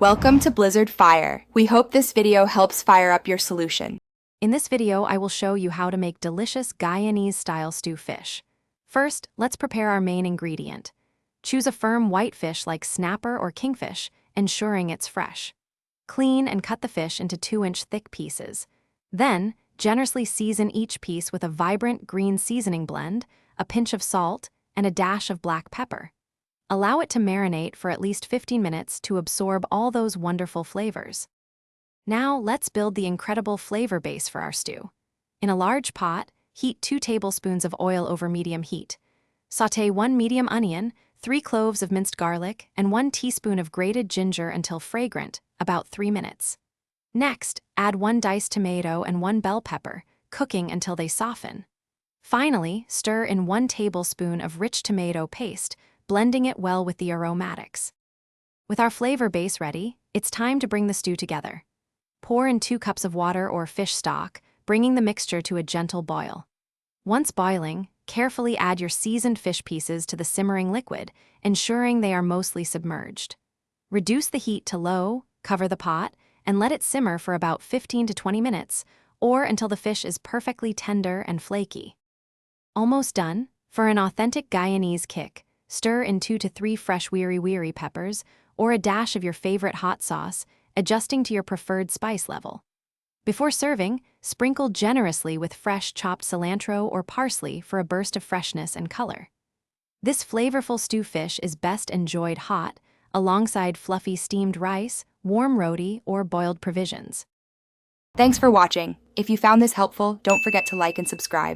Welcome to Blizzard Fire. We hope this video helps fire up your solution. In this video, I will show you how to make delicious Guyanese-style stew fish. First, let's prepare our main ingredient. Choose a firm white fish like snapper or kingfish, ensuring it's fresh. Clean and cut the fish into 2-inch thick pieces. Then, generously season each piece with a vibrant green seasoning blend, a pinch of salt, and a dash of black pepper. Allow it to marinate for at least 15 minutes to absorb all those wonderful flavors. Now, let's build the incredible flavor base for our stew. In a large pot, heat 2 tablespoons of oil over medium heat. Sauté 1 medium onion, 3 cloves of minced garlic, and 1 teaspoon of grated ginger until fragrant, about 3 minutes. Next, add 1 diced tomato and 1 bell pepper, cooking until they soften. Finally, stir in 1 tablespoon of rich tomato paste, blending it well with the aromatics. With our flavor base ready, it's time to bring the stew together. Pour in 2 cups of water or fish stock, bringing the mixture to a gentle boil. Once boiling, carefully add your seasoned fish pieces to the simmering liquid, ensuring they are mostly submerged. Reduce the heat to low, cover the pot, and let it simmer for about 15 to 20 minutes, or until the fish is perfectly tender and flaky. Almost done. For an authentic Guyanese kick, stir in 2 to 3 fresh wiri peppers, or a dash of your favorite hot sauce, adjusting to your preferred spice level. Before serving, sprinkle generously with fresh chopped cilantro or parsley for a burst of freshness and color. This flavorful stew fish is best enjoyed hot, alongside fluffy steamed rice, warm roti, or boiled provisions. Thanks for watching. If you found this helpful, don't forget to like and subscribe.